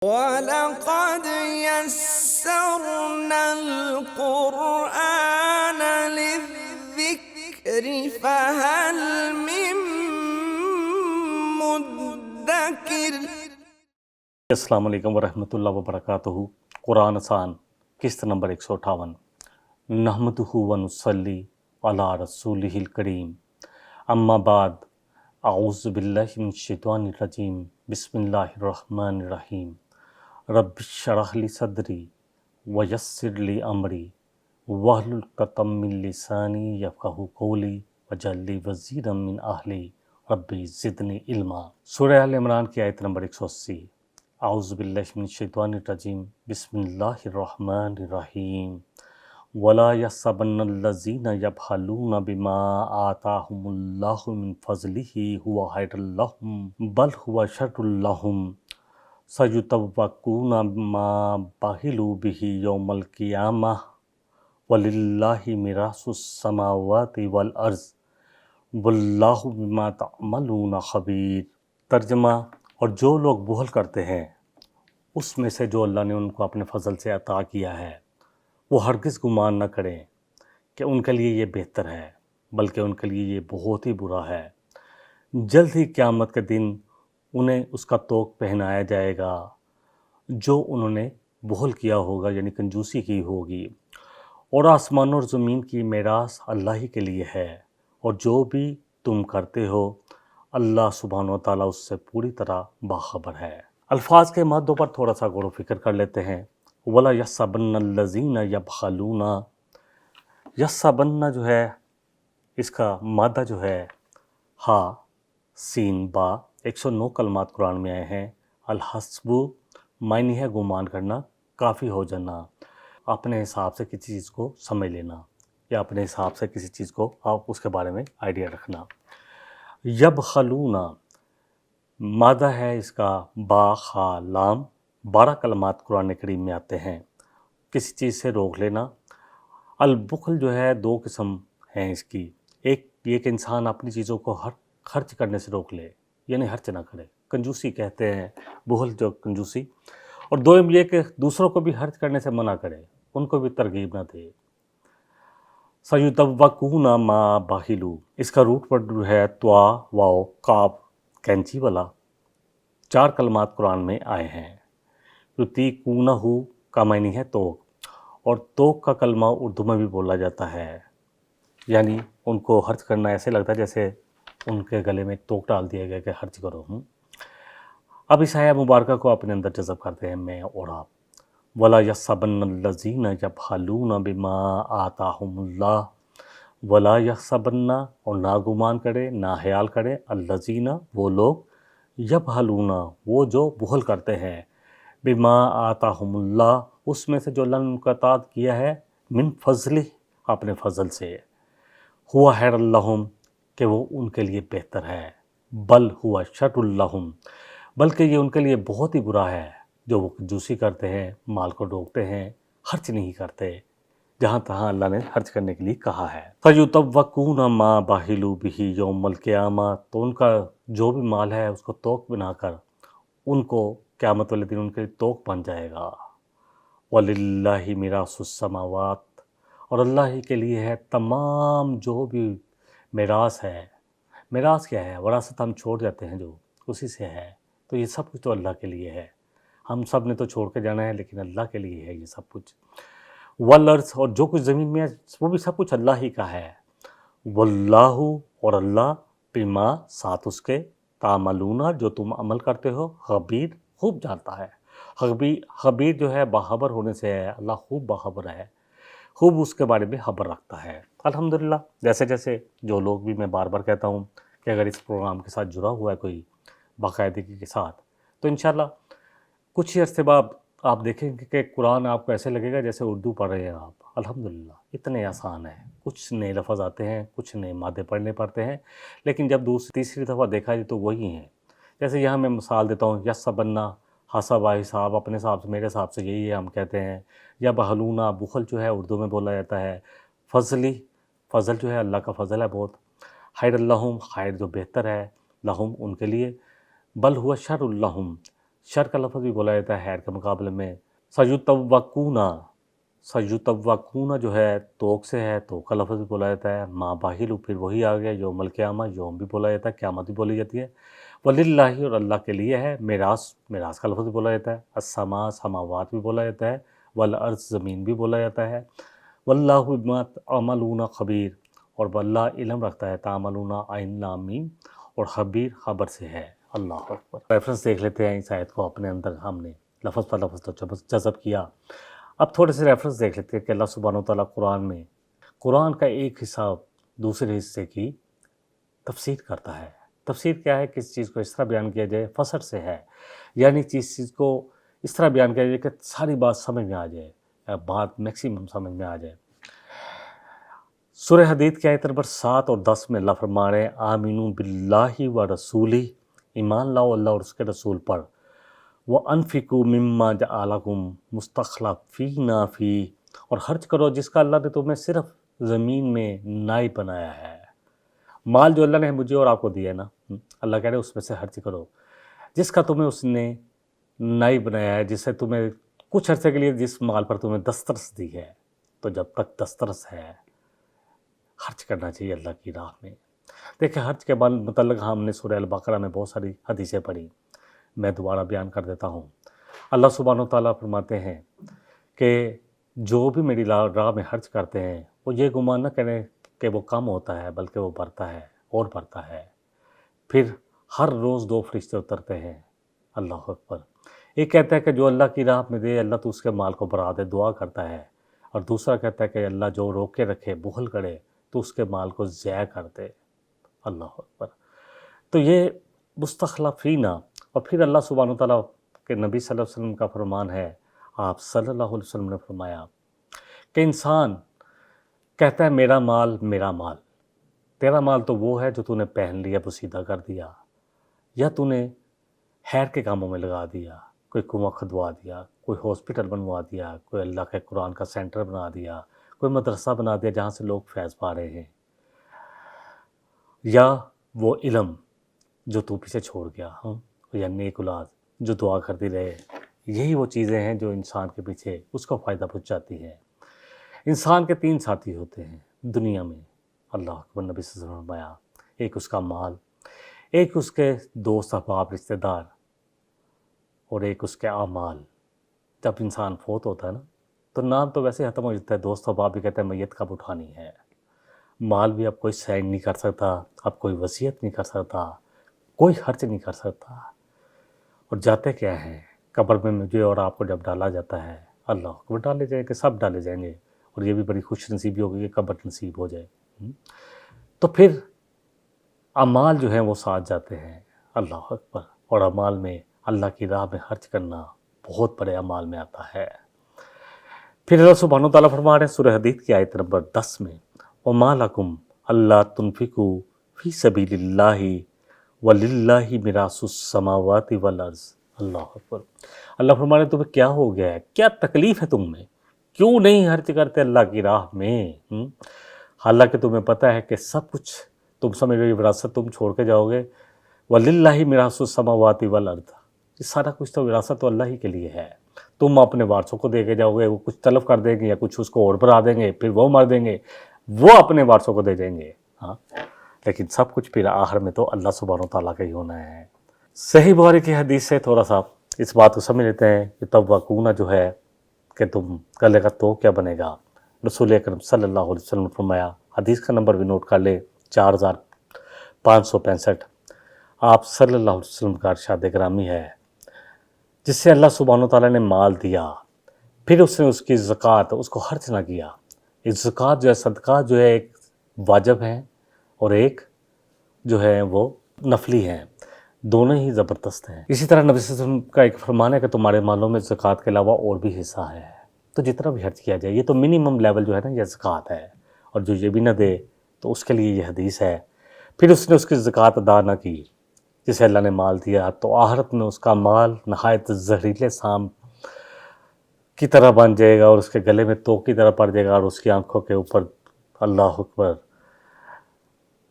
وَلَقَدْ يَسَّرْنَا الْقُرْآنَ لِلذِّكْرِ فَهَلْ مِن مُّدَّكِرٍ۔ السلام علیکم ورحمۃ اللہ وبرکاتہ۔ قرآن آسان قسط نمبر 158۔ نحمدہ ونصلی علی رسولہ الکریم، اما بعد، اعوذ باللہ من الشیطان الرجیم، بسم اللہ الرحمن الرحیم۔ رب اشرح لی صدری ویسر لی امری واحلل عقدۃ من لسانی یفقہوا قولی واجعل لی وزیرا من اہلی رب زدنی علما۔ سورہ آل عمران کی آیت نمبر 180۔ اعوذ باللہ من الشیطان الرجیم، بسم اللہ الرحمن الرحیم۔ وَلَا يَحْسَبَنَّ الَّذِينَ يَبْخَلُونَ بِمَا آتَاهُمُ اللَّهُ مِنْ فَضْلِهِ هُوَ خَيْرٌ لَّهُمْ بَلْ هُوَ شَرٌّ لَّهُمْ سَيُطَوَّقُونَ مَا بَخِلُوا بِهِ يَوْمَ الْقِيَامَةِ وَلِلَّهِ مِيرَاثُ السَّمَاوَاتِ وَالْأَرْضِ وَاللَّهُ بِمَا تَعْمَلُونَ خَبِيرٌ۔ ترجمہ: اور جو لوگ بخل کرتے ہیں اس میں سے جو اللہ نے ان کو اپنے فضل سے عطا کیا ہے، وہ ہرگز گمان نہ کریں کہ ان کے لیے یہ بہتر ہے، بلکہ ان کے لیے یہ بہت ہی برا ہے۔ جلد ہی قیامت کے دن انہیں اس کا طوق پہنایا جائے گا جو انہوں نے بخل کیا ہوگا، یعنی کنجوسی کی ہوگی۔ اور آسمان اور زمین کی میراث اللہ ہی کے لیے ہے، اور جو بھی تم کرتے ہو اللہ سبحانہ و تعالیٰ اس سے پوری طرح باخبر ہے۔ الفاظ کے مادوں پر تھوڑا سا غور و فکر کر لیتے ہیں۔ وَلَا يَحْسَبَنَّ الَّذِينَ يَبْخَلُونَ، یحسبن جو ہے اس کا مادہ جو ہے ہا سین با، 109 کلمات قرآن میں آئے ہیں۔ الحسب معنی ہے گمان کرنا، کافی ہو جانا، اپنے حساب سے کسی چیز کو سمجھ لینا، یا اپنے حساب سے کسی چیز کو آپ اس کے بارے میں آئیڈیا رکھنا۔ یبخلون مادہ ہے اس کا با خا لام، 12 کلمات قرآن کریم میں آتے ہیں۔ کسی چیز سے روک لینا۔ البخل جو ہے 2 قسم ہیں اس کی، ایک یہ کہ انسان اپنی چیزوں کو خرچ کرنے سے روک لے، یعنی خرچ نہ کرے، کنجوسی کہتے ہیں بخل جو کنجوسی، اور دوم یہ کہ دوسروں کو بھی خرچ کرنے سے منع کرے، ان کو بھی ترغیب نہ دے۔ سَيُطَوَّقُونَ مَا بَخِلُوا، اس کا روٹ ورڈ جو ہے توا واو قاف کینچی والا، 4 کلمات قرآن میں آئے ہیں۔ یُطِیقُونَہ کا معنی ہے توق، اور توق کا کلمہ اردو میں بھی بولا جاتا ہے، یعنی ان کو خرچ کرنا ایسے لگتا ہے جیسے ان کے گلے میں توق ڈال دیا گیا کہ خرچ کرو۔ اب اس آیہ مبارکہ کو اپنے اندر جذب کرتے ہیں میں اور آپ۔ وَلَا يَحْسَبَنَّ الَّذِينَ يَبْخَلُونَ بِمَا آتَاهُمُ اللَّهُ، وَلَا يَحْسَبَنَّ اور نہ گمان کرے، نہ خیال کرے، الَّذِينَ وہ لوگ، یبخلون وہ جو بخل کرتے ہیں، بما آتاہم اللہ اس میں سے جو اللہ نے ان کو عطا کیا ہے، من فضلہ اپنے فضل سے، ہوا خیر لہم کہ وہ ان کے لیے بہتر ہے، بل ہوا شر لہم بلکہ یہ ان کے لیے بہت ہی برا ہے، جو وہ کنجوسی کرتے ہیں، مال کو روکتے ہیں، خرچ نہیں کرتے جہاں تہاں اللہ نے خرچ کرنے کے لیے کہا ہے۔ فَيُطَوَّقُونَ مَا بَخِلُوا بِهِ يَوْمَ الْقِيَامَةِ تو ان کا جو بھی مال ہے اس کو توق بنا کر ان کو قیامت والے دن ان کے لیے توق بن جائے گا۔ وَلِلَّهِ مِيرَاثُ السَّمَاوَاتِ اور اللہ ہی کے لیے ہے تمام جو بھی میراث ہے۔ میراث کیا ہے؟ وراثت ہم چھوڑ جاتے ہیں جو، اسی سے ہے، تو یہ سب کچھ تو اللہ کے لیے ہے، ہم سب نے تو چھوڑ کے جانا ہے، لیکن اللہ کے لیے ہے یہ سب کچھ۔ والارض اور جو کچھ زمین میں ہے وہ بھی سب کچھ اللہ ہی کا ہے۔ واللہ اور اللہ بما ساتھ اس کے تعملون جو تم عمل کرتے ہو، خبیر خوب جانتا ہے۔ خبیر جو ہے باخبر ہونے سے ہے، اللہ خوب باخبر ہے، خوب اس کے بارے میں خبر رکھتا ہے۔ الحمدللہ جیسے جیسے جو لوگ بھی میں بار بار کہتا ہوں کہ اگر اس پروگرام کے ساتھ جڑا ہوا ہے کوئی باقاعدگی کے ساتھ، تو انشاءاللہ کچھ ہی عرصے بعد آپ دیکھیں گے کہ قرآن آپ کو ایسے لگے گا جیسے اردو پڑھ رہے ہیں آپ۔ الحمدللہ اتنے آسان ہے، کچھ نئے لفظ آتے ہیں، کچھ نئے مادے پڑھنے پڑتے ہیں، لیکن جب دوسری تیسری دفعہ دیکھا جائے تو وہی ہیں۔ جیسے یہاں میں مثال دیتا ہوں، یحسبن حسب حساب، اپنے حساب سے، میرے حساب سے یہی ہے ہم کہتے ہیں۔ یا بخلون بخل جو ہے اردو میں بولا جاتا ہے۔ فضلی فضل جو ہے اللہ کا فضل ہے بہت۔ خیر لہم خیر جو بہتر ہے، لہم ان کے لیے، بل ہوا شر لہم شر کا لفظ بھی بولا جاتا ہے حیر کے مقابلے میں. سیطوقون جو ہے توق سے ہے، توق کا لفظ بھی بولا جاتا ہے. ما باہلو پھر وہی آ گیا یوم القیامہ، یوم بھی بولا جاتا ہے، قیامت بھی بولی جاتی ہے. وللہ اور اللہ کے لیے ہے. میراث کا لفظ بھی بولا جاتا ہے. السماء سماوات بھی بولا جاتا ہے. والارض زمین بھی بولا جاتا ہے. واللہ بما تعملون خبیر اور واللہ علم رکھتا ہے تعملون عین لام میم اور خبیر خبر سے ہے. اللہ اکبر. ریفرنس دیکھ لیتے ہیں اس آیت کو اپنے اندر ہم نے لفظ پر لفظ تو جذب کیا. اب تھوڑے سے ریفرنس دیکھ لیتے ہیں کہ اللہ سبحانہ و تعالیٰ قرآن کا ایک حصہ دوسرے حصے کی تفسیر کرتا ہے. تفسیر کیا ہے؟ کس چیز کو اس طرح بیان کیا جائے فسر سے ہے، یعنی چیز کو اس طرح بیان کیا جائے کہ ساری بات سمجھ میں آ جائے، بات میکسیمم سمجھ میں آ جائے. سورہ حدید کی آیت نمبر 7 اور 10 میں اللہ فرما رہے ہیں آمینو باللہ و رسولی، ایمان لاؤ اللہ اور اس کے رسول پر. وَأَنفِقُوا مِمَّا جَعَلَكُم مُسْتَخْلَفِينَ فِيهِ اور خرچ کرو جس کا اللہ نے تمہیں صرف زمین میں نائب بنایا ہے. مال جو اللہ نے مجھے اور آپ کو دیا ہے نا، اللہ کہہ رہے ہیں اس میں سے خرچ کرو جس کا تمہیں اس نے نائب بنایا ہے، جس سے تمہیں کچھ عرصے کے لیے جس مال پر تمہیں دسترس دی ہے. تو جب تک دسترس ہے خرچ کرنا چاہیے اللہ کی راہ میں. دیکھیں خرچ کے متعلق ہم نے سورہ البقرہ میں بہت ساری حدیثیں پڑھی، میں دوبارہ بیان کر دیتا ہوں. اللہ سبحانہ و تعالیٰ فرماتے ہیں کہ جو بھی میری راہ میں خرچ کرتے ہیں وہ یہ گمان نہ کریں کہ وہ کم ہوتا ہے بلکہ وہ بڑھتا ہے اور بڑھتا ہے. پھر ہر روز 2 فرشتے اترتے ہیں. اللہ اکبر. ایک کہتا ہے کہ جو اللہ کی راہ میں دے اللہ تو اس کے مال کو بڑھا دے، دعا کرتا ہے. اور دوسرا کہتا ہے کہ اللہ جو روک کے رکھے بخل کرے تو اس کے مال کو ضائع کر دے. اللہ اکبر. تو یہ مستخلفینہ. اور پھر اللہ سبحانہ وتعالیٰ کے نبی صلی اللہ علیہ وسلم کا فرمان ہے، آپ صلی اللہ علیہ وسلم نے فرمایا کہ انسان کہتا ہے میرا مال میرا مال. تیرا مال تو وہ ہے جو تو نے پہن لیا بسیدہ کر دیا، یا تو نے خیر کے کاموں میں لگا دیا، کوئی کنواں کھدوا دیا، کوئی ہاسپٹل بنوا دیا، کوئی اللہ کے قرآن کا سینٹر بنا دیا، کوئی مدرسہ بنا دیا جہاں سے لوگ فیض پا رہے ہیں، یا وہ علم جو تو پیچھے چھوڑ گیا، یا نیک اولاد جو دعا کرتی رہے. یہی وہ چیزیں ہیں جو انسان کے پیچھے اس کو فائدہ پہنچاتی ہیں. انسان کے 3 ساتھی ہوتے ہیں دنیا میں. اللہ اکبر. نبی صلی اللہ علیہ وسلم نے فرمایا ایک اس کا مال، ایک اس کے دوست احباب رشتہ دار، اور ایک اس کے اعمال. جب انسان فوت ہوتا ہے نا تو نام تو ویسے ختم ہو جاتا ہے، دوست احباب بھی کہتے ہیں میت کب اٹھانی ہے. مال بھی اب کوئی سائن نہیں کر سکتا، اب کوئی وصیت نہیں کر سکتا، کوئی خرچ نہیں کر سکتا. اور جاتے کیا ہیں قبر میں مجھے اور آپ کو جب ڈالا جاتا ہے، اللہ اکبر، ڈالے جائیں گے، سب ڈالے جائیں گے. اور یہ بھی بڑی خوش نصیبی ہوگی کہ قبر نصیب ہو جائے. تو پھر اعمال جو ہیں وہ ساتھ جاتے ہیں. اللہ اکبر. اور اعمال میں اللہ کی راہ میں خرچ کرنا بہت بڑے اعمال میں آتا ہے. پھر اللہ سبحانہ و تعالیٰ فرما رہے ہیں سورہ حدید کی آیت نمبر 10 میں وَمَا لَكُمْ أَلَّا تُنْفِقُوا فِي سَبِيلِ اللَّهِ وَلِلَّهِ مِيرَاثُ السَّمَاوَاتِ وَالْأَرْضِ. اللہ اکبر. اللہ فرما رہے ہیں تمہیں کیا ہو گیا ہے، کیا تکلیف ہے تم میں، کیوں نہیں خرچ کرتے اللہ کی راہ میں؟ حالانکہ تمہیں پتہ ہے کہ سب کچھ تم سمجھ رہے وراثت تم چھوڑ کے جاؤ گے. وَلِلَّهِ مِيرَاثُ السَّمَاوَاتِ وَالْأَرْضِ. یہ سارا کچھ تو وراثت تو اللہ ہی کے لیے ہے. تم اپنے وارثوں کو دے کے جاؤ گے، وہ کچھ تلف کر دیں گے یا کچھ اس کو اور بڑھا دیں گے، پھر وہ مر دیں گے، وہ اپنے وارثوں کو دے دیں گے. ہاں، لیکن سب کچھ پھر آخر میں تو اللہ سبحانہ و تعالیٰ کا ہی ہونا ہے. صحیح بخاری کی حدیث سے تھوڑا سا اس بات کو سمجھ لیتے ہیں کہ توقعون جو ہے کہ تم گلے کا تو کیا بنے گا. رسول اکرم صلی اللہ علیہ وسلم نے فرمایا، حدیث کا نمبر بھی نوٹ کر لے 4565. آپ صلی اللہ علیہ وسلم کا ارشاد گرامی ہے، جس سے اللہ سبحانہ و تعالیٰ نے مال دیا پھر اس نے اس کی زکوٰۃ اس کو خرچ نہ کیا. ایک زکوٰۃ جو ہے، صدقات جو ہے، ایک واجب ہیں اور ایک جو ہے وہ نفلی ہیں، دونوں ہی زبردست ہیں. اسی طرح نبی صلی اللہ علیہ وسلم کا ایک فرمان ہے کہ تمہارے مالوں میں زکوٰۃ کے علاوہ اور بھی حصہ ہے، تو جتنا بھی خرچ کیا جائے یہ تو منیمم لیول جو ہے نا یہ زکوٰۃ ہے. اور جو یہ بھی نہ دے تو اس کے لیے یہ حدیث ہے. پھر اس نے اس کی زکوٰۃ ادا نہ کی جسے اللہ نے مال دیا تو آخرت میں اس کا مال نہایت زہریلے سام کی طرح بن جائے گا اور اس کے گلے میں توق کی طرح پڑ جائے گا اور اس کی آنکھوں کے اوپر، اللہ اکبر،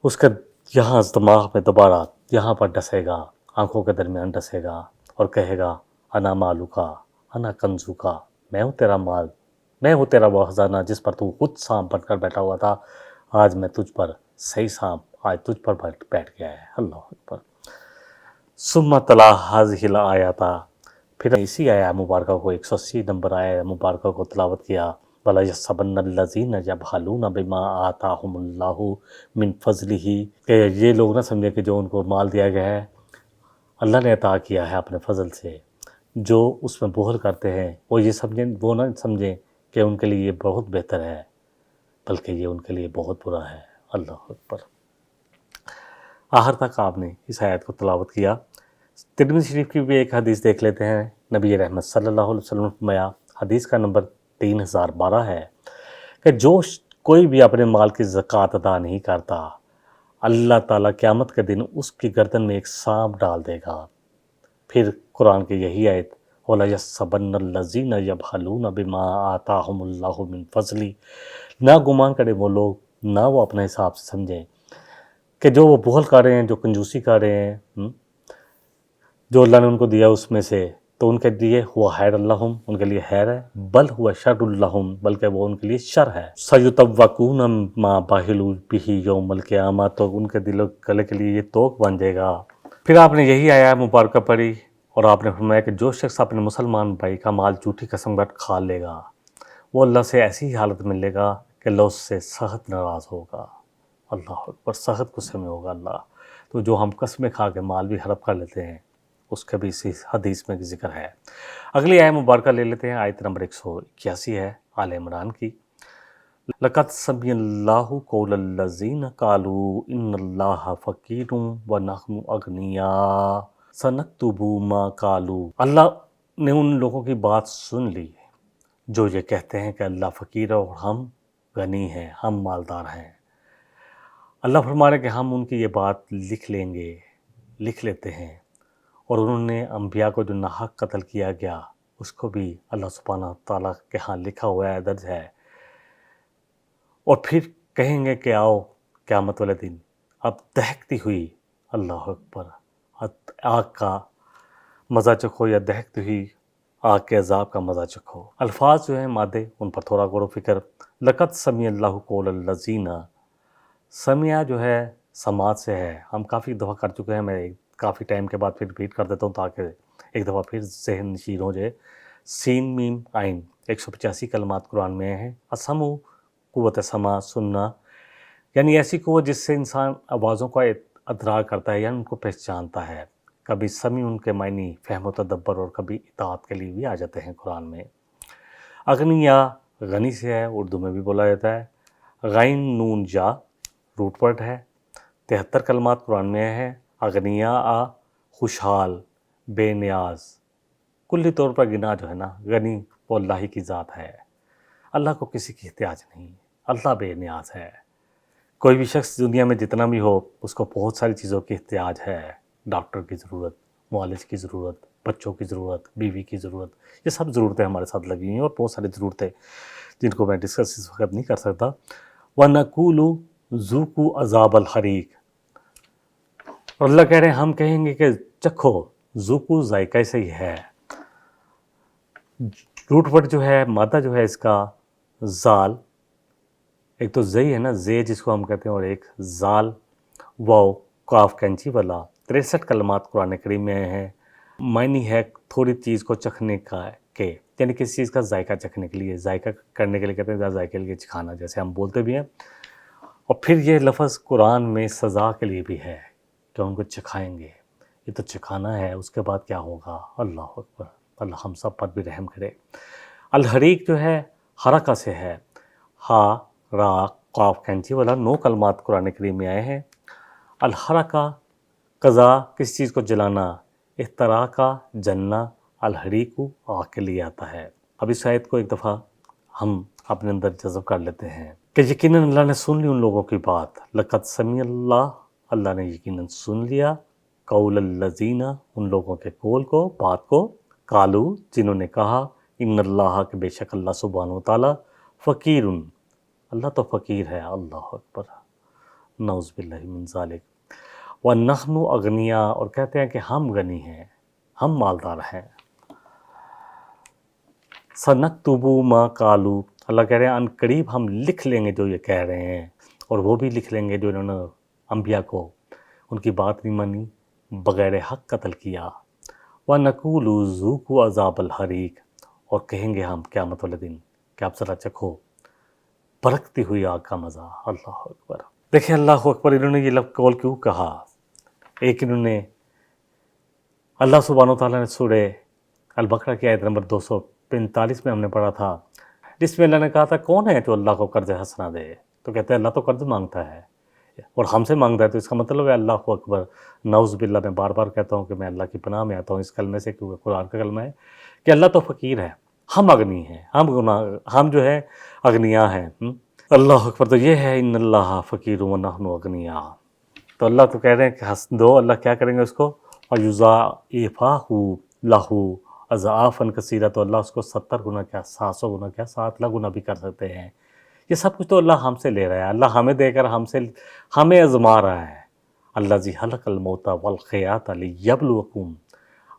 اس کے یہاں دماغ میں دوبارہ یہاں پر ڈسے گا، آنکھوں کے درمیان ڈسے گا اور کہے گا انا مالو کا انا کنزو کا، میں ہوں تیرا مال، میں ہوں تیرا وہ خزانہ جس پر تو خود سانپ بن کر بیٹھا ہوا تھا، آج میں تجھ پر صحیح سانپ آج تجھ پر بیٹھ گیا ہے۔ اللہ اکبر۔ ثم تلا ہذہ الآیات، پھر اسی آیہ مبارکہ کو 180 نمبر آیہ مبارکہ کو تلاوت کیا۔ وَلَا يَحْسَبَنَّ الَّذِينَ يَبْخَلُونَ بِمَا آتَاهُمُ اللَّهُ مِنْ فَضْلِهِ، کہ یہ لوگ نہ سمجھے کہ جو ان کو مال دیا گیا ہے اللہ نے عطا کیا ہے اپنے فضل سے، جو اس میں بخل کرتے ہیں وہ یہ سمجھیں، وہ نہ سمجھیں کہ ان کے لیے یہ بہت بہتر ہے، بلکہ یہ ان کے لیے بہت برا ہے۔ اللہ اکبر۔ آخر تک آپ نے اس آیت کو تلاوت کیا۔ ترمذی شریف کی بھی ایک حدیث دیکھ لیتے ہیں۔ نبی رحمت صلی اللہ علیہ وسلم نے فرمایا، حدیث کا نمبر 3012 ہے کہ جو کوئی بھی اپنے مال کی زکوٰۃ ادا نہیں کرتا، اللہ تعالیٰ قیامت کے دن اس کی گردن میں ایک سانپ ڈال دے گا۔ پھر قرآن کی یہی آیت، وَلَا يَحْسَبَنَّ الَّذِينَ يَبْخَلُونَ بِمَا آتَاهُمُ اللَّهُ مِنْ فَضْلِهِ، نہ گمان کرے وہ لوگ، نہ وہ اپنے حساب سے سمجھیں کہ جو وہ بخل کر رہے ہیں، جو کنجوسی کر رہے ہیں، جو اللہ نے ان کو دیا اس میں سے، تو ان کے لیے ہوا خیر اللہم، ان کے لیے خیر ہے، بل ہوا شر اللہم، بلکہ وہ ان کے لیے شر ہے۔ سیطوقون ما بخلوا بہ یوم القیامہ، تو ان کے دل و گلے کے لیے یہ توق بن جائے گا۔ پھر آپ نے یہی آیہ مبارکہ پڑھی اور آپ نے فرمایا کہ جو شخص اپنے مسلمان بھائی کا مال جھوٹی قسم کا کھا لے گا، وہ اللہ سے ایسی حالت میں ملے گا کہ اللہ اس سے سخت ناراض ہوگا۔ اللہ اکبر، سخت غصے میں ہوگا اللہ۔ تو جو ہم قسمیں کھا کے مال بھی ہڑپ کر لیتے ہیں، اس کا بھی اسی حدیث میں ذکر ہے۔ اگلی آیہ مبارکہ لے لیتے ہیں، آیت نمبر 181 ہے آل عمران کی۔ لَقَدْ سَمِعَ اللَّهُ قَوْلَ الَّذِينَ قَالُوا إِنَّ اللَّهَ فَقِيرٌ وَنَحْنُ أَغْنِيَاءُ سَنَكْتُبُ مَا قَالُوا، اللہ نے ان لوگوں کی بات سن لی جو یہ کہتے ہیں کہ اللہ فقیر ہے اور ہم غنی ہیں، ہم مالدار ہیں۔ اللہ فرما رہے کہ ہم ان کی یہ بات لکھ لیں گے، لکھ لیتے ہیں، اور انہوں نے انبیاء کو جو ناحق قتل کیا گیا اس کو بھی اللہ سبحانہ تعالیٰ کے ہاں لکھا ہوا ہے، درج ہے۔ اور پھر کہیں گے کہ آؤ قیامت والے دن اب دہکتی ہوئی، اللہ اکبر، آگ کا مزہ چکھو یا دہکتی ہوئی آگ کے عذاب کا مزہ چکھو۔ الفاظ جو ہیں مادے، ان پر تھوڑا غور و فکر۔ لقد سمع اللہ قول الذین، سمع جو ہے سماعت سے ہے، ہم کافی دفعہ کر چکے ہیں، میں کافی ٹائم کے بعد پھر ریپیٹ کر دیتا ہوں تاکہ ایک دفعہ پھر ذہن نشین ہو جائے۔ سین میم عین 185 کلمات قرآن میں ہیں۔ اسمع، قوت سماع، سننا، یعنی ایسی قوت جس سے انسان آوازوں کا ادراک کرتا ہے، یعنی ان کو پہچانتا ہے۔ کبھی سمیع ان کے معنی فہم و تدبر اور کبھی اطاعت کے لیے بھی آ جاتے ہیں قرآن میں۔ اغنیا غنی سے ہے، اردو میں بھی بولا جاتا ہے۔ غین نون جا روٹ ورڈ ہے۔ 73 کلمات قرآن میں ہے۔ اغنیا خوشحال، بے نیاز، کلی طور پر گنا جو ہے نا، غنی وہ اللہ ہی کی ذات ہے، اللہ کو کسی کی احتیاج نہیں، اللہ بے نیاز ہے۔ کوئی بھی شخص دنیا میں جتنا بھی ہو، اس کو بہت ساری چیزوں کی احتیاج ہے، ڈاکٹر کی ضرورت، معالج کی ضرورت، بچوں کی ضرورت، بیوی کی ضرورت، یہ سب ضرورتیں ہمارے ساتھ لگی ہوئی ہیں، اور بہت ساری ضرورتیں جن کو میں ڈسکس اس وقت نہیں کر سکتا۔ وَنَقُولُ ذُوقُوا عَذَابَ الْحَرِيقِ، اور اللہ کہہ رہے ہیں ہم کہیں گے کہ چکھو، ذوقو ذائقہ سے ہی ہے۔ روٹ ورڈ جو ہے، مادہ جو ہے اس کا زال، ایک تو زئی ہے نا، زے جس کو ہم کہتے ہیں، اور ایک زال واو کاف کینچی والا۔ 63 کلمات قرآن کریم میں ہیں۔ معنی ہے تھوڑی چیز کو چکھنے کا، کہ یعنی کسی چیز کا ذائقہ چکھنے کے لیے، ذائقہ کرنے کے لیے کہتے ہیں، ذائقے کے لیے چکھانا جیسے ہم بولتے بھی ہیں۔ اور پھر یہ لفظ قرآن میں سزا کے لیے بھی ہے کہ ان کو چکھائیں گے، یہ تو چکھانا ہے، اس کے بعد کیا ہوگا۔ اللہ اکبر، اللہ ہم سب پر بھی رحم کرے۔ الحریق جو ہے حرکہ سے ہے، ہا را قاف کینچی والا 9 کلمات قرآن کریم میں آئے ہیں۔ الحرکہ قضا، کسی چیز کو جلانا، احتراقہ جلنا، الحریق آگ کے لیے آتا ہے۔ اب اس آیت کو ایک دفعہ ہم اپنے اندر جذب کر لیتے ہیں کہ یقیناً اللہ نے سن لی ان لوگوں کی بات۔ لقد سمع اللہ، اللہ نے یقیناً سن لیا، قول الذین، ان لوگوں کے قول کو، بات کو، قالو جنہوں نے کہا، ان اللہ کہ بے شک اللہ سبحانہ و تعالیٰ، فقیر، اللہ تو فقیر ہے۔ اللہ اکبر، نعوذ باللہ من ذالک۔ وَنَحْنُ أَغْنِيَاءُ، اور کہتے ہیں کہ ہم غنی ہیں، ہم مالدار ہیں۔ سنکتبو ما قالو، اللہ کہہ رہے ہیں ان قریب ہم لکھ لیں گے جو یہ کہہ رہے ہیں، اور وہ بھی لکھ لیں گے جو انہوں نے انبیاء کو ان کی بات نہیں مانی، بغیر حق قتل کیا۔ وَنَقُولُ ذُوقُوا عَذَابَ الْحَرِيقِ، اور کہیں گے ہم قیامت والے دن کہ آپ ذرا چکھو بھڑکتی ہوئی آگ کا مزہ۔ اللہ اکبر۔ دیکھیں اللہ اکبر، انہوں نے یہ لفظ قول کیوں کہا؟ ایک انہوں نے اللہ سبحانہ وتعالیٰ نے سورہ البقرہ کی آیت نمبر 245 میں ہم نے پڑھا تھا، جس میں اللہ نے کہا تھا کون ہے جو اللہ کو قرض حسنہ دے؟ تو کہتے ہیں اللہ تو قرض مانگتا ہے اور ہم سے مانگتا ہے، تو اس کا مطلب ہے اللہ اکبر، نعوذ باللہ، میں بار بار کہتا ہوں کہ میں اللہ کی پناہ میں آتا ہوں اس کلمے سے، کیونکہ قرآن کا کلمہ ہے کہ اللہ تو فقیر ہے، ہم اغنی ہیں، ہم جو ہے اغنیاء ہیں۔ اللہ اکبر۔ تو یہ ہے ان اللہ فقیر ونحن اغنیاء۔ تو اللہ تو کہہ رہے ہیں کہ ہنس دو، اللہ کیا کریں گے اس کو؟ وَيُضَاعِفَهُ لَهُ اضعافاً کثیرہ، تو اللہ اس کو 70 گنا کیا، 700 گنا کیا، 7 لاکھ گنا بھی کر سکتے ہیں۔ یہ سب کچھ تو اللہ ہم سے لے رہا ہے، اللہ ہمیں دے کر ہمیں آزما رہا ہے۔ الذی خلق الموت والحیات لیبلوکم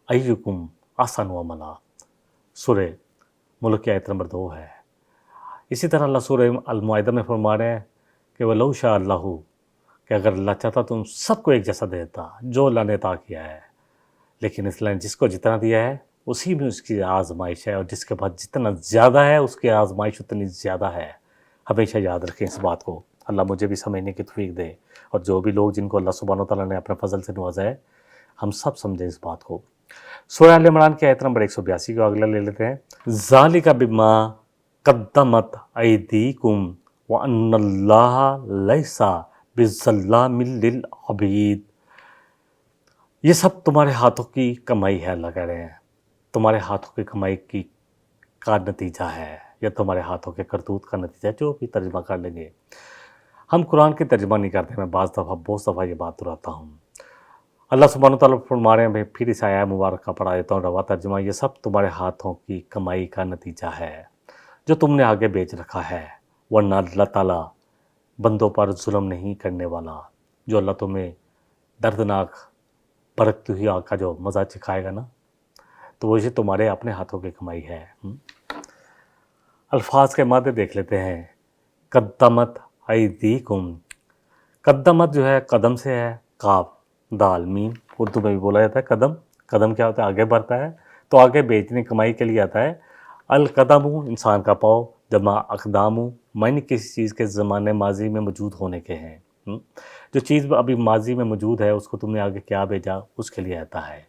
ایکم احسن عملا، سورہ ملک کی آیت نمبر 2 ہے۔ اسی طرح اللہ سورہ المائدہ میں فرما رہے ہیں کہ وَلَوْ شَاءَ اللَّهُ، کہ اگر اللہ چاہتا تو ان سب کو ایک جیسا دیتا جو اللہ نے عطا کیا ہے، لیکن اس نے جس کو جتنا دیا ہے اسی میں اس کی آزمائش ہے، اور جس کے بعد جتنا زیادہ ہے اس کی آزمائش اتنی زیادہ ہے۔ ہمیشہ یاد رکھیں اس بات کو۔ اللہ مجھے بھی سمجھنے کی توفیق دے، اور جو بھی لوگ جن کو اللہ سبحانہ وتعالیٰ نے اپنے فضل سے نوازا ہے، ہم سب سمجھیں اس بات کو۔ سورہ آل عمران کی آیت نمبر 182 کو اگلا لے لیتے ہیں۔ ذَلِکَ بِمَا قَدَّمَتْ أَیْدِیکُمْ وَأَنَّ اللَّهَ لَیْسَ بِظَلَّامٍ لِلْعَبِیدِ، یہ سب تمہارے ہاتھوں کی کمائی ہے، اللہ کہہ رہے ہیں تمہارے ہاتھوں کی کمائی کا نتیجہ ہے، یا تمہارے ہاتھوں کے کرتوت کا نتیجہ ہے، جو بھی ترجمہ کر لیں گے۔ ہم قرآن کی ترجمہ نہیں کرتے، میں بہت دفعہ یہ بات دہراتا ہوں۔ اللہ سبحانہ وتعالیٰ فرما رہے ہیں، میں پھر اس آیہ مبارکہ پڑھا دیتا ہوں روا ترجمہ، یہ سب تمہارے ہاتھوں کی کمائی کا نتیجہ ہے جو تم نے آگے بیچ رکھا ہے، ورنہ اللہ تعالیٰ بندوں پر ظلم نہیں کرنے والا۔ جو اللہ تمہیں دردناک بھڑکتی ہوئی آگ کا جو مزہ چکھائے گا نا، تو وہ یہ تمہارے اپنے ہاتھوں کی کمائی ہے۔ الفاظ کے مادے دیکھ لیتے ہیں۔ قدمت ایدیکم، قدمت جو ہے قدم سے ہے، قاف دال میم، اردو میں بھی بولا جاتا ہے قدم۔ قدم کیا ہوتا ہے؟ آگے بڑھتا ہے، تو آگے بیچنے کمائی کے لیے آتا ہے۔ القدم انسان کا پاؤ، جمع اقدام معنی کسی چیز کے زمانے ماضی میں موجود ہونے کے ہیں۔ جو چیز ابھی ماضی میں موجود ہے اس کو تم نے آگے کیا بھیجا، اس کے لیے آتا ہے۔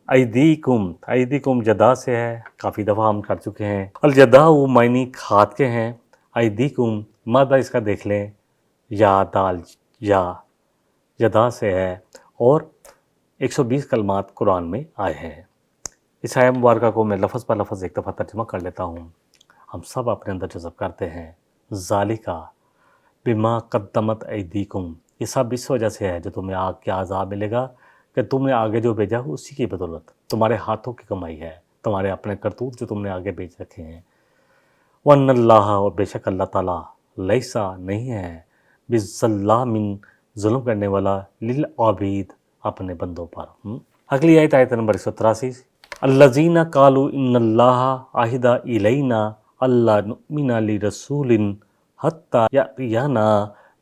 ایدیکم، ایدیکم جدا سے ہے، کافی دفعہ ہم کر چکے ہیں۔ الجدا معنی ہاتھ کے ہیں۔ ایدیکم مادہ اس کا دیکھ لیں، یا دال یا جدا سے ہے، اور 120 کلمات قرآن میں آئے ہیں۔ اس آیہ مبارکہ کو میں لفظ پر لفظ ایک دفعہ ترجمہ کر لیتا ہوں، ہم سب اپنے اندر جذب کرتے ہیں۔ ذالکا بما قدمت ایدیکم، یہ سب اس وجہ سے ہے جو تمہیں آگ کے عذاب ملے گا کہ تم نے آگے جو بھیجا اسی کی بدولت، تمہارے ہاتھوں کی کمائی ہے، تمہارے اپنے کرتوت جو تم نے آگے بیچ رکھے ہیں۔ وَأَنَّ اللَّهَ، اور بے شک اللہ تعالیٰ، لیسا نہیں ہے، بِظَلَّامٍ ظلم کرنے والا، للعبید اپنے بندوں پر۔ اگلی آیت نمبر 183۔ الذین قالوا ان اللہ عہد الینا اللہ نؤمن لرسول حتی یأتینا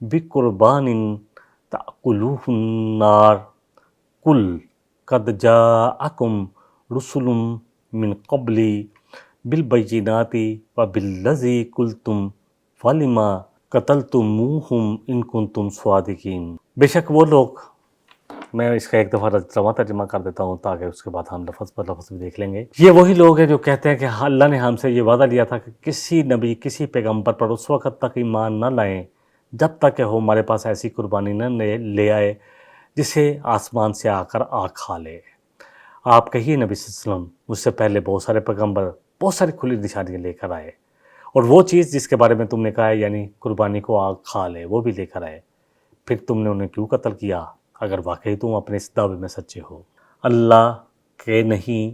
بقربان تأکلہ النار قل قد جاءکم رسل من قبلی بالبینات وبالذی قلتم فلم قتلتموہم ان کنتم صادقین۔ بے شک وہ لوگ، میں اس کا ایک دفعہ رواں ترجمہ کر دیتا ہوں تاکہ اس کے بعد ہم لفظ پر لفظ بھی دیکھ لیں گے۔ یہ وہی لوگ ہیں جو کہتے ہیں کہ اللہ نے ہم سے یہ وعدہ لیا تھا کہ کسی نبی کسی پیغمبر پر اس وقت تک ایمان نہ لائیں جب تک کہ وہ ہمارے پاس ایسی قربانی نہ لے آئے جسے آسمان سے آ کر آگ کھا لے۔ آپ کہیے نبی صلی اللہ علیہ وسلم، مجھ سے پہلے بہت سارے پیغمبر بہت ساری کھلی نشانیاں لے کر آئے، اور وہ چیز جس کے بارے میں تم نے کہا ہے یعنی قربانی کو آگ کھا لے، وہ بھی لے کر آئے، پھر تم نے انہیں کیوں قتل کیا اگر واقعی تم اپنے اس دعوے میں سچے ہو؟ اللہ کے نہیں،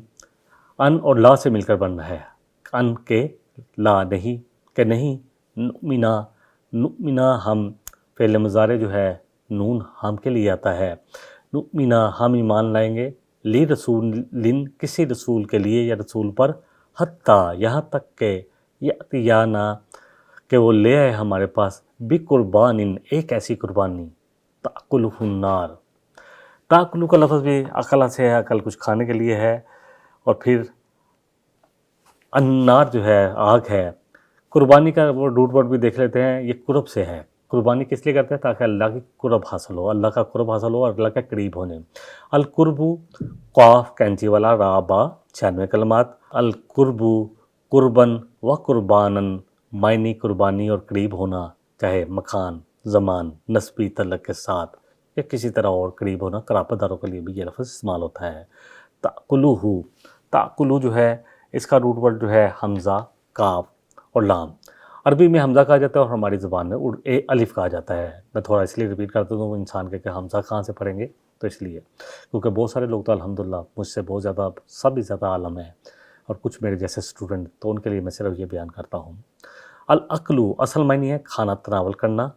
ان اور لا سے مل کر بننا ہے، ان کے لا نہیں کہ نہیں، نؤمنا ہم، فعل مضارع جو ہے نون ہم کے لیے آتا ہے، نؤمنا ہم ایمان لائیں گے، لی رسول کسی رسول کے لیے یا رسول پر، حتیٰ یہاں تک کہ یاتیانا کہ وہ لے آئے ہمارے پاس بقربان ایک ایسی قربانی تاکلہ النار. تاکلو کا لفظ بھی عقل سے ہے، عقل کچھ کھانے کے لیے ہے، اور پھر النار جو ہے آگ ہے. قربانی کا وہ روٹ ورڈ بھی دیکھ لیتے ہیں، یہ قرب سے ہے. قربانی کس لیے کرتے ہیں؟ تاکہ اللہ کی قرب حاصل ہو، اللہ کا قرب حاصل ہو اور اللہ کے قریب ہونے. القرب قاف کینچی والا را با 96 کلمات. القرب قربن و قربانن معنی قربانی اور قریب ہونا، چاہے مکان زمان نسبی تعلق کے ساتھ یا کسی طرح اور قریب ہونا. قرابت داروں کے لیے بھی یہ لفظ استعمال ہوتا ہے. تاکلوہ، تاکلو جو ہے اس کا روٹ ورڈ جو ہے حمزہ کاف اور لام. عربی میں حمزہ کہا جاتا ہے اور ہماری زبان میں الف کہا جاتا ہے. میں تھوڑا اس لیے ریپیٹ کرتا ہوں، انسان کہ حمزہ کہاں سے پڑھیں گے، تو اس لیے کیونکہ بہت سارے لوگ تو الحمدللہ مجھ سے بہت زیادہ سب بھی زیادہ عالم ہیں، اور کچھ میرے جیسے اسٹوڈنٹ، تو ان کے لیے میں صرف یہ بیان کرتا ہوں. الاکلو اصل معنی ہے کھانا تناول کرنا.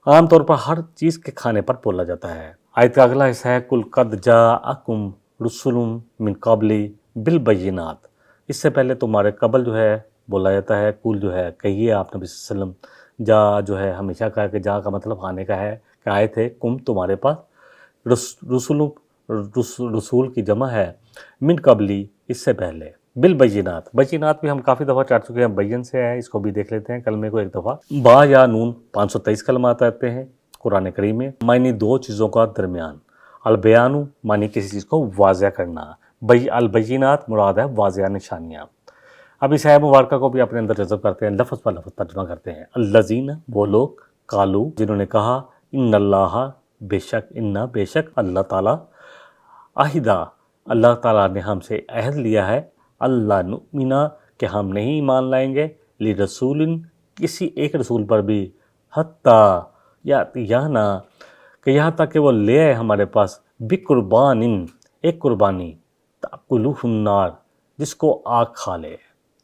عام طور پر ہر چیز کے کھانے پر بولا جاتا ہے. آیت کا اگلا حصہ ہے کل قد جاءکم رسل من قبلی بالبینات. اس سے پہلے تمہارے قبل جو ہے بولا جاتا ہے، کل جو ہے کہیے آپ نبی صلی اللہ علیہ وسلم. جا جو ہے ہمیشہ کہا کہ جا کا مطلب آنے کا ہے، کہ آئے تھے کم تمہارے پاس. رسول کی جمع ہے من قبلی اس سے پہلے. بالبینات، بینات بھی ہم کافی دفعہ چڑھ چکے ہیں، بین سے ہے، اس کو بھی دیکھ لیتے ہیں کلمے کو ایک دفعہ. با یا نون 523 کلمات آتے ہیں قرآن کریم میں. معنی دو چیزوں کا درمیان. البیان معنی کسی چیز کو واضح کرنا. البینات مراد ہے واضح نشانیاں. اب اس آیت مبارکہ کو بھی اپنے اندر جذب کرتے ہیں، لفظ پر لفظ ترجمہ کرتے ہیں. الذین وہ لوگ، قالو جنہوں نے کہا، ان اللہ بے شک اللہ تعالیٰ، عہدہ اللہ تعالیٰ نے ہم سے عہد لیا ہے، اللہ نؤمنا کہ ہم نہیں ایمان لائیں گے، لرسول کسی ایک رسول پر بھی، حتیٰ یاتیانا کہ یہاں تک کہ وہ لے آئے ہمارے پاس، بقربان ایک قربانی، تاکلہ النار جس کو آگ کھا لے.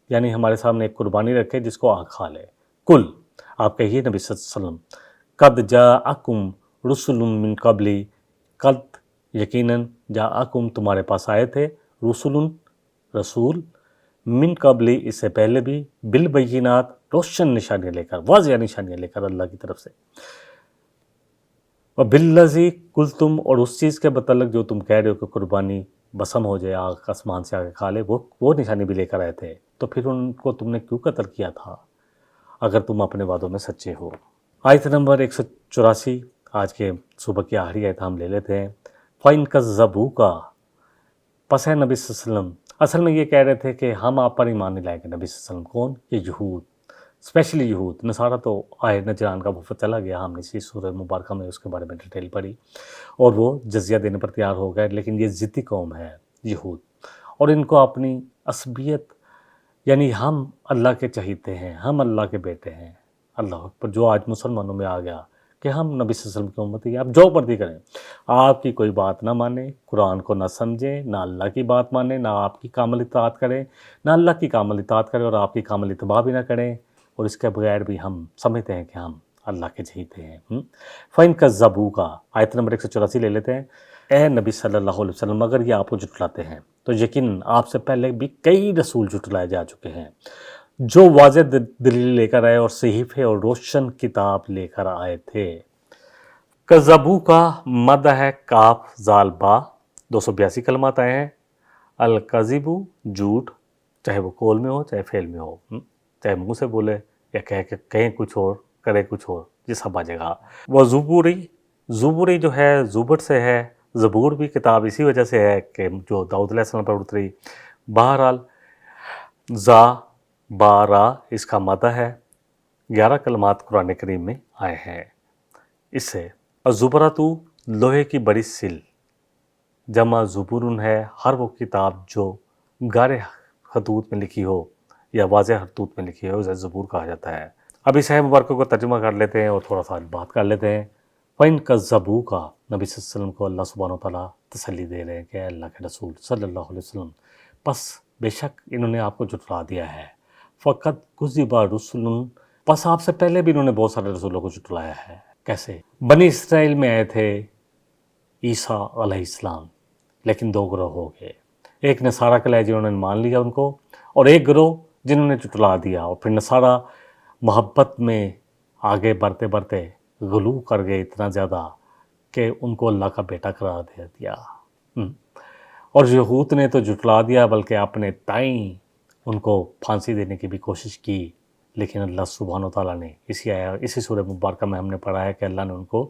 یعنی ہمارے سامنے ایک قربانی رکھے جس کو آگ کھا لے. کل آپ کہیے نبی صلی اللہ علیہ وسلم، قد جاءکم رسل من قبلی، قد یقیناً جاءکم تمہارے پاس آئے تھے، رسل رسول، من قبلی اس سے پہلے بھی، بالبینات روشن نشانیاں لے کر، واضح نشانیاں لے کر اللہ کی طرف سے. وبالذی قلتم اور اس چیز کے متعلق جو تم کہہ رہے ہو کہ قربانی بسم ہو جائے، آگ آسمان سے آگے کھا لے، وہ نشانی بھی لے کر آئے تھے، تو پھر ان کو تم نے کیوں قتل کیا تھا اگر تم اپنے وعدوں میں سچے ہو. آیت نمبر 184 آج کے صبح کی آخری آیت ہم لے لیتے ہیں. فَإِن كَذَّبُوكَ پس ہے نبی صلی اللہ علیہ وسلم، اصل میں یہ کہہ رہے تھے کہ ہم آپ پر ایمان نہیں لائیں گے. نبی صلی اللہ علیہ وسلم کون؟ یہ یہود، اسپیشلی یہود. نصارہ تو آئے نجران کا وفد چلا گیا، ہم نے اسی سورہ مبارکہ میں اس کے بارے میں ڈیٹیل پڑھی، اور وہ جزیہ دینے پر تیار ہو گئے. لیکن یہ ضدی قوم ہے یہود، اور ان کو اپنی عصبیت، یعنی ہم اللہ کے چہیتے ہیں، ہم اللہ کے بیٹے ہیں، اللہ اکبر، جو آج مسلمانوں میں آ گیا کہ ہم نبی صلی اللہ علیہ وسلم کی امتی ہیں. آپ جو مرضی کریں، آپ کی کوئی بات نہ مانیں، قرآن کو نہ سمجھیں، نہ اللہ کی بات مانیں، نہ آپ کی کامل اطاعت کریں، نہ اللہ کی کامل اطاعت کریں، اور آپ کی کامل اتباع بھی نہ کریں، اور اس کے بغیر بھی ہم سمجھتے ہیں کہ ہم اللہ کے چہیتے ہیں. فَإِن كَذَّبُوكَ آیت نمبر 184 لے لیتے ہیں. اے نبی صلی اللہ علیہ وسلم اگر یہ آپ کو جھٹلاتے ہیں تو یقیناً آپ سے پہلے بھی کئی رسول جھٹلائے جا چکے ہیں جو واضح دلیل لے کر آئے اور صحیفے اور روشن کتاب لے کر آئے تھے. کذبو کا مد ہے کاف زال با، 282 کلمات آئے ہیں. الکذبو جھوٹ، چاہے وہ قول میں ہو چاہے فعل میں ہو، چاہے منہ سے بولے یا کہیں کچھ اور کرے کچھ اور، یہ سب آ جائے گا. وہ زبوری جو ہے زبر سے ہے، زبور بھی کتاب اسی وجہ سے ہے کہ جو داؤد علیہ السلام پر اتری. بہرحال زا بارا اس کا مدہ ہے. 11 کلمات قرآن کریم میں آئے ہیں. اس سے الزبراتو لوہے کی بڑی سل، جمع زبورن ہے ہر وہ کتاب جو گارے خطوط میں لکھی ہو یا واضح خطوط میں لکھی ہو، اسے زبور کہا جاتا ہے. اب اس مبارکہ کو ترجمہ کر لیتے ہیں اور تھوڑا سا بات کر لیتے ہیں. فَإِن كَذَّبُوكَ نبی صلی اللہ علیہ وسلم کو اللہ سبحانہ و تعالیٰ تسلی دے رہے ہیں کہ اے اللہ کے رسول صلی اللہ علیہ وسلم، پس بے شک انہوں نے آپ کو جھٹلا دیا ہے. فَقَدْ كُذِّبَ رُسُلٌ پس آپ سے پہلے بھی انہوں نے بہت سارے رسولوں کو جھٹلایا ہے. کیسے؟ بنی اسرائیل میں آئے تھے عیسیٰ علیہ السلام، لیکن 2 گروہ ہو گئے. ایک نصارہ کہلائے جنہوں نے مان لیا ان کو، اور ایک گروہ جنہوں نے جھٹلا دیا، اور پھر نصارہ محبت میں آگے بڑھتے بڑھتے غلو کر گئے اتنا زیادہ کہ ان کو اللہ کا بیٹا قرار دے دیا۔ اور یہود نے تو جھٹلا دیا، بلکہ اپنے تائیں ان کو پھانسی دینے کی بھی کوشش کی، لیکن اللہ سبحانہ و تعالیٰ نے اسی سورہ مبارکہ میں ہم نے پڑھا ہے کہ اللہ نے ان کو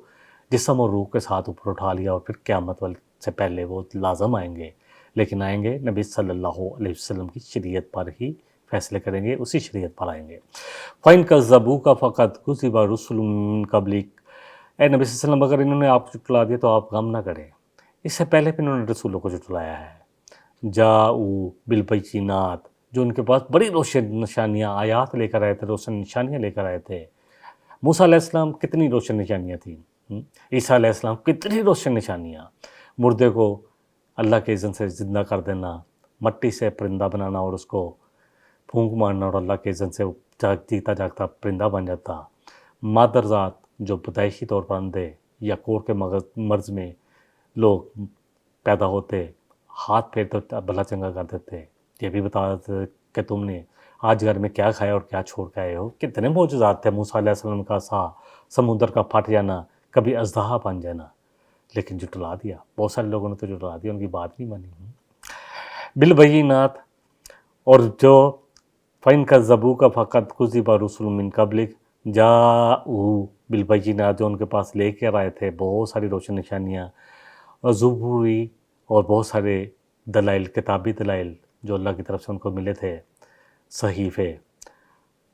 جسم اور روح کے ساتھ اوپر اٹھا لیا، اور پھر قیامت سے پہلے وہ لازم آئیں گے، لیکن آئیں گے نبی صلی اللہ علیہ وسلم کی شریعت پر ہی فیصلے کریں گے، اسی شریعت پر آئیں گے۔ فَإِن كَذَّبُوكَ فَقَدْ كُذِبَ رُسُلٌ مِّن قَبْلِكَ، اے نبی صلی اللہ علیہ وسلم اگر انہوں نے آپ کو جھٹلا دیا تو آپ غم نہ کریں، اس سے پہلے بھی انہوں نے رسولوں کو جھٹلایا ہے۔ جاؤ بالبینات، جو ان کے پاس بڑی روشن نشانیاں، آیات لے کر آئے تھے، روشن نشانیاں لے کر آئے تھے۔ موسیٰ علیہ السلام کتنی روشن نشانیاں تھیں، عیسیٰ علیہ السلام کتنی روشن نشانیاں، مردے کو اللہ کے اذن سے زندہ کر دینا، مٹی سے پرندہ بنانا اور اس کو پھونک مارنا اور اللہ کے اذن سے جیتا جاگتا پرندہ بن جاتا، مادر ذات جو پیدائشی طور پر اندھے یا کوڑ کے مرض میں لوگ پیدا ہوتے، ہاتھ پھیرتے بھلا چنگا کر دیتے، یہ بھی بتا دیتے کہ تم نے آج گھر میں کیا کھایا اور کیا چھوڑ کے آئے ہو۔ کتنے معجزات تھے موسیٰ علیہ السلام کا سا، سمندر کا پھٹ جانا، کبھی اژدہا بن جانا، لیکن جھٹلا دیا، بہت سارے لوگوں نے تو جھٹلا دیا، ان کی بات نہیں مانی۔ بالبینات، اور جو فَإِن كَذَّبُوكَ فَقَدْ كُذِبَ رُسُلٌ مِّن قَبْلِكَ جَاءُوا بالبینات، جو ان کے پاس لے کے آئے تھے بہت ساری روشن نشانیاں، اور زبوری اور بہت سارے دلائل، کتابی دلائل جو اللہ کی طرف سے ان کو ملے تھے، صحیفے،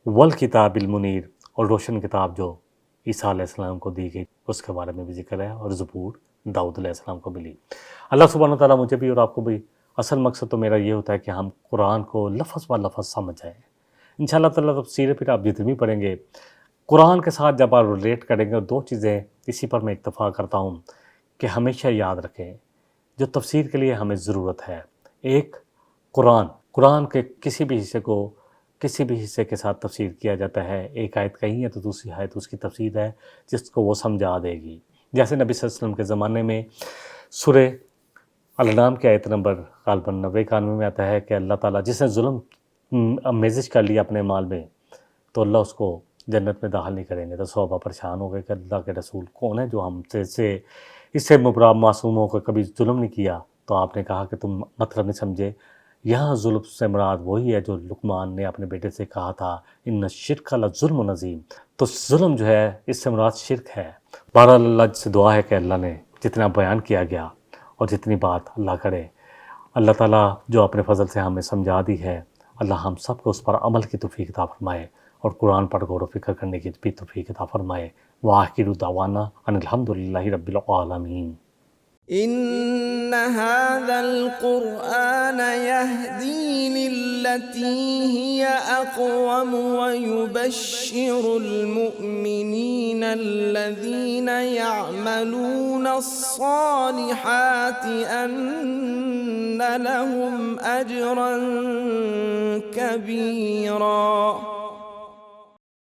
والکتاب المنیر، اور روشن کتاب جو عیسیٰ علیہ السلام کو دی گئی، اس کے بارے میں بھی ذکر ہے، اور زبور داؤد علیہ السلام کو ملی۔ اللہ سبحانہ تعالیٰ مجھے بھی اور آپ کو بھی، اصل مقصد تو میرا یہ ہوتا ہے کہ ہم قرآن کو لفظ با لفظ سمجھ جائیں۔ انشاءاللہ تعالیٰ تفسیر پھر آپ جتنی بھی پڑھیں گے قرآن کے ساتھ جب آپ ریلیٹ کریں گے، دو چیزیں اسی پر میں اکتفا کرتا ہوں کہ ہمیشہ یاد رکھیں جو تفسیر کے لیے ہمیں ضرورت ہے۔ ایک، قرآن کے کسی بھی حصے کو کسی بھی حصے کے ساتھ تفسیر کیا جاتا ہے، ایک آیت کہیں ہے تو دوسری آیت اس کی تفسیر ہے جس کو وہ سمجھا دے گی۔ جیسے نبی صلی اللہ علیہ وسلم کے زمانے میں سورہ الانعام کی آیت نمبر غالباً 90-91 میں آتا ہے کہ اللہ تعالیٰ جس نے ظلم آمیزش کر لیا اپنے مال میں، تو اللہ اس کو جنت میں داخل نہیں کریں گے۔ تو صحابہ پریشان ہو گئے کہ اللہ کے رسول کون ہے جو ہم سے اس سے مبرا معصوم ہو کر کبھی ظلم نہیں کیا؟ تو آپ نے کہا کہ تم مطلب نہیں سمجھے، یہاں ظلم سے مراد وہی ہے جو لقمان نے اپنے بیٹے سے کہا تھا، ان الشرک لظلم عظیم۔ تو ظلم جو ہے اس سے مراد شرک ہے۔ بہرحال اللہ سے دعا ہے کہ اللہ نے جتنا بیان کیا گیا اور جتنی بات اللہ کرے، اللہ تعالیٰ جو اپنے فضل سے ہمیں سمجھا دی ہے، اللہ ہم سب کو اس پر عمل کی توفیق عطا فرمائے اور قرآن پر غور و فکر کرنے کی بھی توفیق عطا فرمائے۔ وآخر دعوانا ان الحمدللہ رب العالمین۔ إن هذا القرآن يهدي للتي هي أقوم ويبشر المؤمنين الذين يعملون الصالحات أن لهم أجرا كبيرا